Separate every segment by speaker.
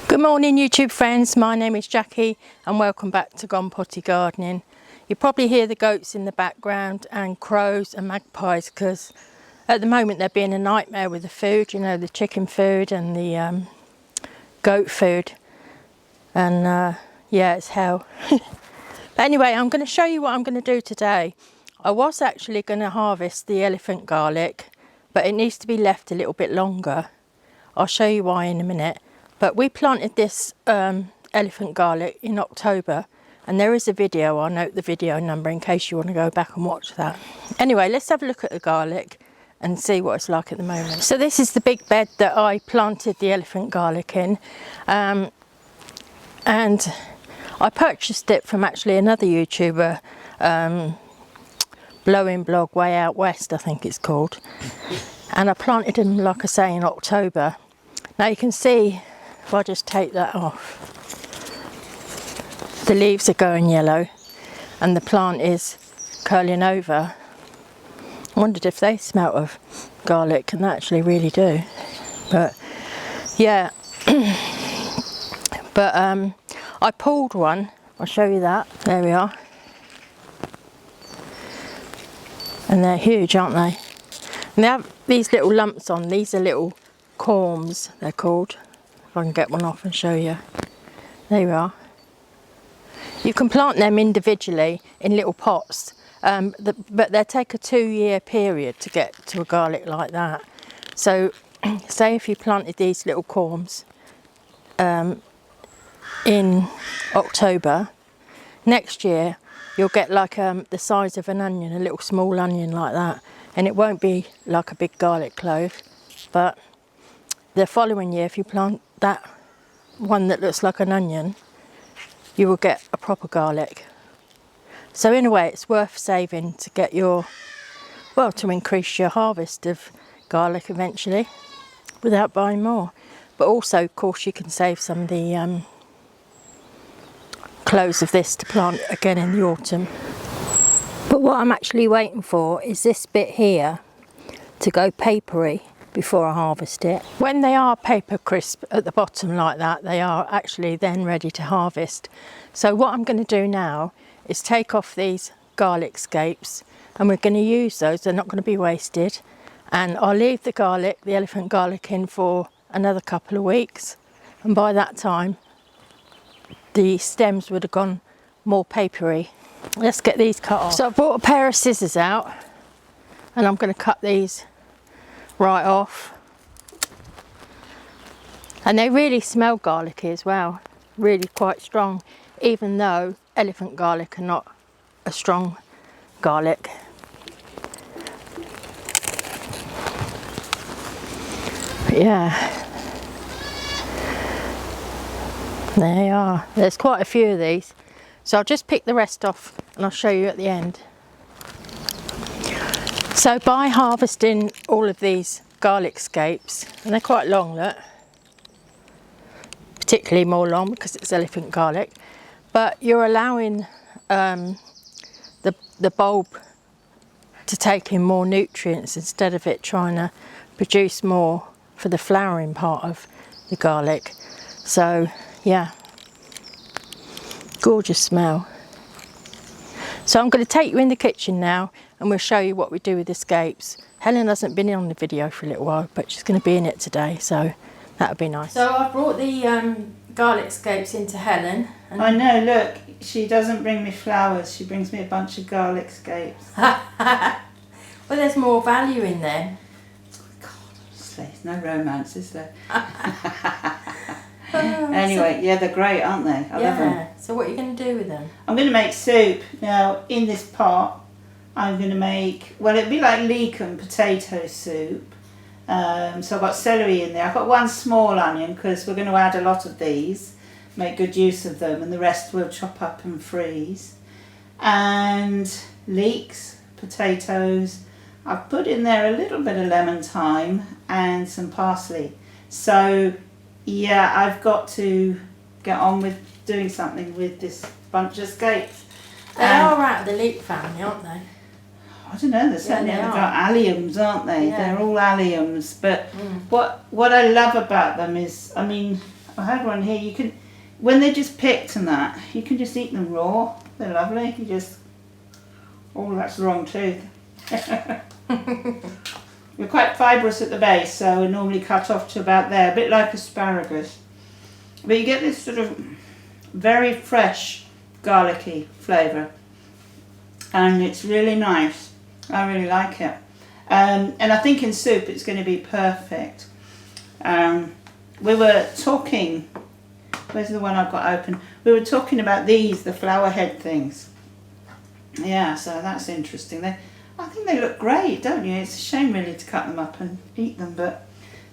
Speaker 1: Good morning YouTube friends, my name is Jackie and welcome back to Gone Potty Gardening. You probably hear the goats in the background and crows and magpies because at the moment they're being a nightmare with the food, you know, the chicken food and the goat food, and yeah, it's hell. But anyway, I'm going to show you what I'm going to do today. I was actually going to harvest the elephant garlic, but it needs to be left a little bit longer. I'll show you why in a minute. But we planted this elephant garlic in October, and there is a video. I'll note the video number in case you want to go back and watch that. Anyway, let's have a look at the garlic and see what it's like at the moment. So this is the big bed that I planted the elephant garlic in, and I purchased it from actually another YouTuber, Blowing Blog Way Out West, I think it's called, and I planted them, like I say, in October. Now you can see, if I just take that off, the leaves are going yellow and the plant is curling over. I wondered if they smelt of garlic, and they actually really do. But yeah, but I pulled one. I'll show you that. There we are. And they're huge, aren't they? And they have these little lumps on. These are little corms, they're called. If I can get one off and show you. There you are. You can plant them individually in little pots, but they take a 2-year period to get to a garlic like that. So say if you planted these little corms in October, next year you'll get like the size of an onion, a little small onion like that, and it won't be like a big garlic clove. But the following year, if you plant that one that looks like an onion, you will get a proper garlic. So in a way, it's worth saving to get your, well, to increase your harvest of garlic eventually without buying more. But also, of course, you can save some of the cloves of this to plant again in the autumn. But what I'm actually waiting for is this bit here to go papery before I harvest it. When they are paper crisp at the bottom like that, they are actually then ready to harvest. So what I'm going to do now is take off these garlic scapes, and we're going to use those. They're not going to be wasted, and I'll leave the garlic, the elephant garlic, in for another couple of weeks, and by that time the stems would have gone more papery. Let's get these cut off. So I brought a pair of scissors out and I'm going to cut these right off. And they really smell garlicky as well, really quite strong, even though elephant garlic are not a strong garlic. But yeah, there they are. There's quite a few of these, so I'll just pick the rest off and I'll show you at the end. So by harvesting all of these garlic scapes, and they're quite long, look, particularly more long because it's elephant garlic, but you're allowing the bulb to take in more nutrients instead of it trying to produce more for the flowering part of the garlic. So yeah, gorgeous smell. So I'm going to take you in the kitchen now and we'll show you what we do with the scapes. Helen hasn't been in on the video for a little while, but she's going to be in it today, so that would be nice. So I brought the garlic scapes into Helen. And
Speaker 2: I know, look, she doesn't bring me flowers, she brings me a bunch of garlic scapes.
Speaker 1: Well, there's more value in them.
Speaker 2: God, honestly, there's no romance, is there? Anyway, yeah, they're great, aren't they? I love them.
Speaker 1: So what are you going to do with them?
Speaker 2: I'm going to make soup. Now, in this pot, I'm going to make, well, it'd be like leek and potato soup. So I've got celery in there. I've got one small onion because we're going to add a lot of these, make good use of them, and the rest we'll chop up and freeze. And leeks, potatoes. I've put in there a little bit of lemon thyme and some parsley. So yeah, I've got to get on with doing something with this bunch of scapes.
Speaker 1: They are out of the leek family, aren't they?
Speaker 2: I don't know, they're certainly got alliums, aren't they? Yeah. They're all alliums. But what I love about them is, I mean, I had one here. You can, when they're just picked and that, you can just eat them raw. They're lovely. You just, oh, that's the wrong tooth. They're quite fibrous at the base, so we normally cut off to about there, a bit like asparagus. But you get this sort of very fresh, garlicky flavour, and it's really nice. I really like it, and I think in soup it's going to be perfect. We were talking. Where's the one I've got open? We were talking about these, the flower head things. Yeah, so that's interesting. I think they look great, don't you? It's a shame really to cut them up and eat them, but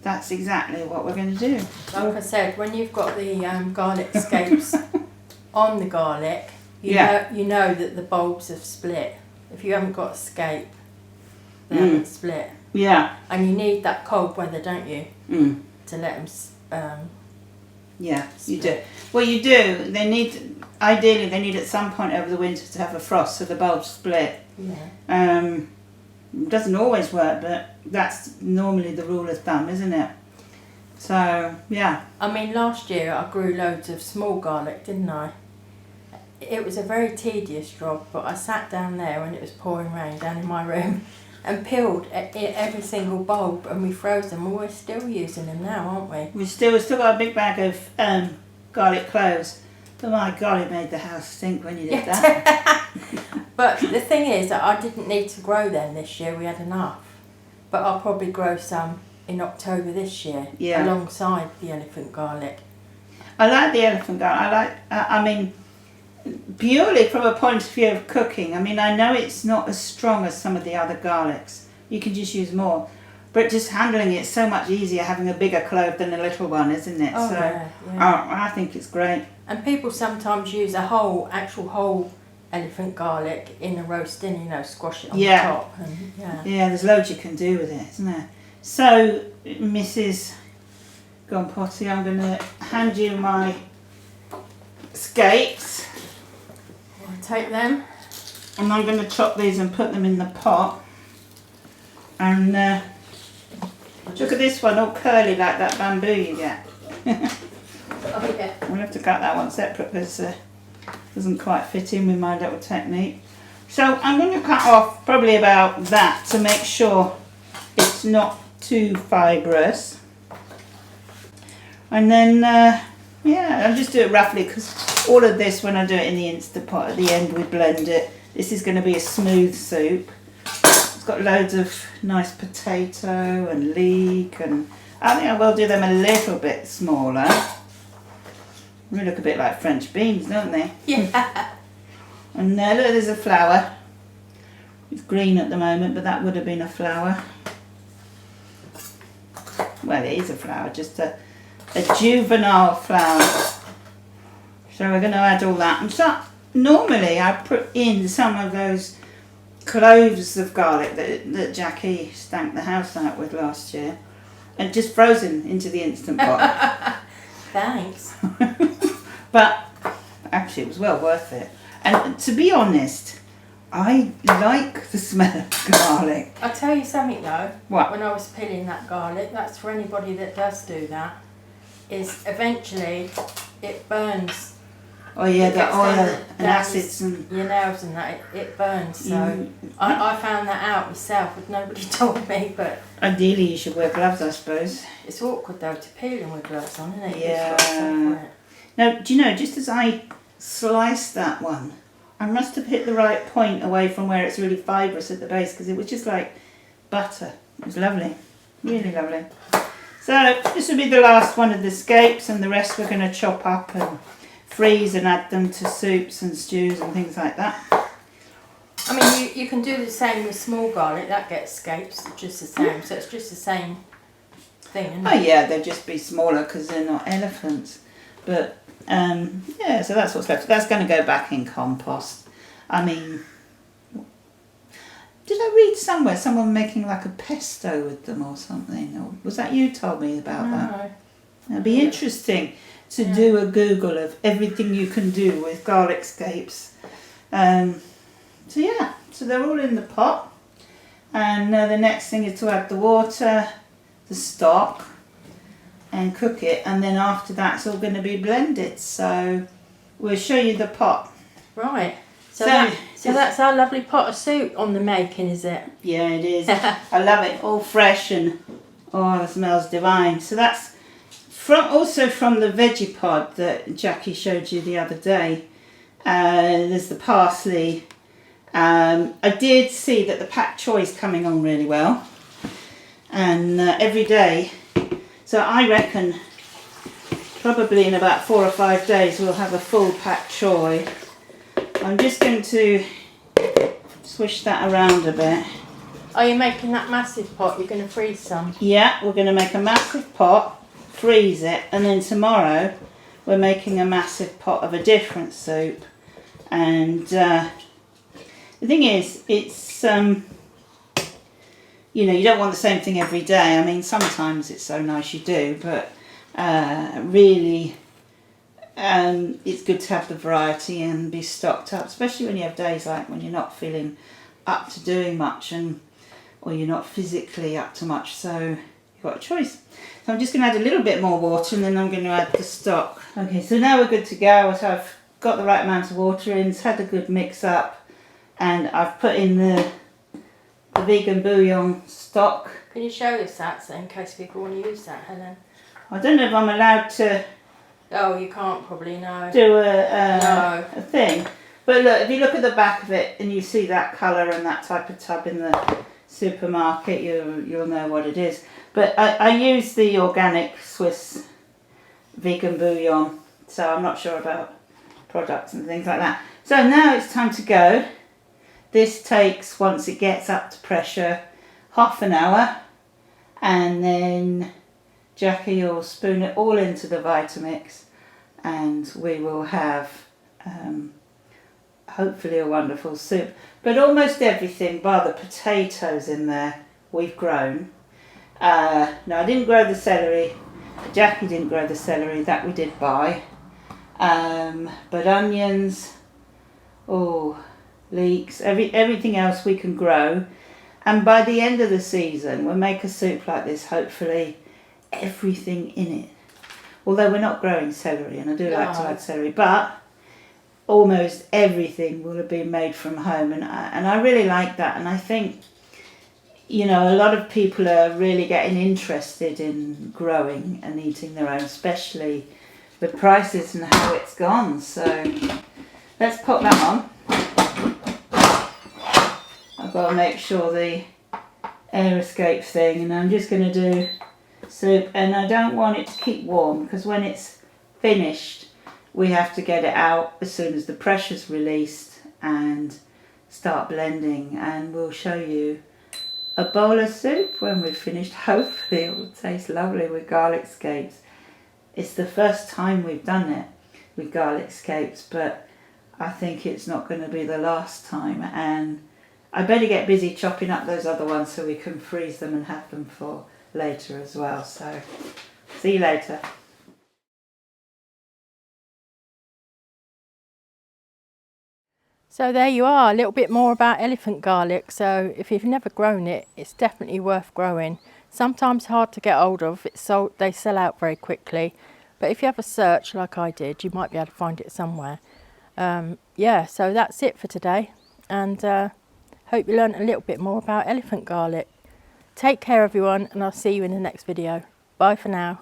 Speaker 2: that's exactly what we're going to do.
Speaker 1: Like I said, when you've got the garlic scapes on the garlic, you know that the bulbs have split. If you haven't got a scape, they haven't split.
Speaker 2: Yeah.
Speaker 1: And you need that cold weather, don't you? To let them
Speaker 2: yeah,
Speaker 1: split.
Speaker 2: you do. Well, you do. Ideally, they need at some point over the winter to have a frost so the bulbs split.
Speaker 1: Yeah.
Speaker 2: It doesn't always work, but that's normally the rule of thumb, isn't it? So, yeah.
Speaker 1: I mean, last year I grew loads of small garlic, didn't I? It was a very tedious job, but I sat down there when it was pouring rain down in my room and peeled every single bulb, and we froze them, and we're still using them now, aren't we? We've
Speaker 2: still got a big bag of garlic cloves. But my God, it made the house stink when you did that.
Speaker 1: But the thing is that I didn't need to grow them this year, we had enough. But I'll probably grow some in October this year, alongside the elephant garlic.
Speaker 2: I like the elephant garlic. I mean, purely from a point of view of cooking. I mean, I know it's not as strong as some of the other garlics. You can just use more. But just handling it's so much easier having a bigger clove than a little one, isn't it?
Speaker 1: Oh,
Speaker 2: so
Speaker 1: yeah.
Speaker 2: I think it's great.
Speaker 1: And people sometimes use actual whole elephant garlic in a roasting, squash it on the top. And,
Speaker 2: yeah, there's loads you can do with it, isn't there? So, Mrs. Gonpotti, I'm going to hand you my scapes.
Speaker 1: I'll take them.
Speaker 2: And I'm going to chop these and put them in the pot. And look at this one, all curly like that bamboo you get.
Speaker 1: Oh, yeah.
Speaker 2: We'll have to cut that one separate because it doesn't quite fit in with my little technique. So I'm going to cut off probably about that to make sure it's not too fibrous. And then, I'll just do it roughly because all of this, when I do it in the Instant Pot, at the end we blend it. This is going to be a smooth soup. It's got loads of nice potato and leek, and I think I will do them a little bit smaller. They look a bit like French beans, don't they?
Speaker 1: Yeah.
Speaker 2: And look, there's a flower. It's green at the moment, but that would have been a flower. Well, it is a flower, just a juvenile flower. So we're going to add all that. And so normally I put in some of those cloves of garlic that Jackie stank the house out with last year, and just frozen into the Instant Pot.
Speaker 1: Thanks.
Speaker 2: But actually it was well worth it. And to be honest, I like the smell of garlic.
Speaker 1: I'll tell you something though.
Speaker 2: What?
Speaker 1: When I was peeling that garlic, that's for anybody that does do that, is eventually it burns.
Speaker 2: Oh yeah, the oil and acids and
Speaker 1: your nails and that, it burns. So I found that out myself, but nobody told me. But
Speaker 2: ideally you should wear gloves, I suppose.
Speaker 1: It's awkward though to peel them with gloves on, isn't it?
Speaker 2: Yeah. Now, do you know, just as I sliced that one, I must have hit the right point away from where it's really fibrous at the base, because it was just like butter. It was lovely, really lovely. So this will be the last one of the scapes, and the rest we're going to chop up and freeze and add them to soups and stews and things like that.
Speaker 1: I mean, you can do the same with small garlic. That gets scapes, just the same. So it's just the same thing, isn't it?
Speaker 2: Oh yeah, they'll just be smaller because they're not elephants. But yeah, so that's what's left. That's going to go back in compost. I mean, did I read somewhere someone making like a pesto with them or something? Or was that you told me about that? It'd be interesting to do a Google of everything you can do with garlic scapes. So yeah, so they're all in the pot. And the next thing is to add the water, the stock, and cook it, and then after that it's all going to be blended. So we'll show you the pot.
Speaker 1: Right. So that's our lovely pot of soup on the making, is it?
Speaker 2: Yeah, it is. I love it, all fresh, and oh, it smells divine. So that's also from the veggie pod that Jackie showed you the other day. There's the parsley. I did see that the pak choy is coming on really well, and every day. So I reckon probably in about 4 or 5 days we'll have a full pak choy. I'm just going to swish that around a bit.
Speaker 1: Are you making that massive pot? You're going to freeze some?
Speaker 2: Yeah, we're going to make a massive pot, freeze it, and then tomorrow we're making a massive pot of a different soup. And the thing is, it's, you know, you don't want the same thing every day. I mean, sometimes it's so nice you do, but really it's good to have the variety and be stocked up, especially when you have days like when you're not feeling up to doing much, or you're not physically up to much, so you've got a choice. So I'm just going to add a little bit more water, and then I'm going to add the stock. Okay, so now we're good to go. So I've got the right amount of water in, it's had a good mix up, and I've put in the vegan bouillon stock.
Speaker 1: Can you show us that, so in case people want to use that, Helen?
Speaker 2: I don't know if I'm allowed to.
Speaker 1: Oh, you can't probably, no.
Speaker 2: Do a thing. But look, if you look at the back of it and you see that colour and that type of tub in the supermarket, you'll know what it is. But I use the organic Swiss vegan bouillon, so I'm not sure about products and things like that. So now it's time to go. This takes, once it gets up to pressure, half an hour, and then Jackie will spoon it all into the Vitamix, and we will have hopefully a wonderful soup. But almost everything bar the potatoes in there we've grown. No, I didn't grow the celery. Jackie didn't grow the celery, that we did buy. But onions, leeks, everything else we can grow. And by the end of the season we'll make a soup like this, hopefully everything in it. Although we're not growing celery, and I do like to add celery, but almost everything will have been made from home, and I really like that. And I think, you know, a lot of people are really getting interested in growing and eating their own, especially the prices and how it's gone. So let's pop that on. I've got to make sure the air escape thing, and I'm just going to do soup, and I don't want it to keep warm, because when it's finished we have to get it out as soon as the pressure's released and start blending, and we'll show you a bowl of soup when we've finished. Hopefully it will taste lovely with garlic scapes. It's the first time we've done it with garlic scapes, but I think it's not going to be the last time, and I better get busy chopping up those other ones so we can freeze them and have them for later as well. So see you later.
Speaker 1: So there you are, a little bit more about elephant garlic. So if you've never grown it, it's definitely worth growing. Sometimes hard to get hold of, they sell out very quickly, but if you have a search like I did, you might be able to find it somewhere. Yeah, so that's it for today, and hope you learned a little bit more about elephant garlic. Take care everyone, and I'll see you in the next video. Bye for now.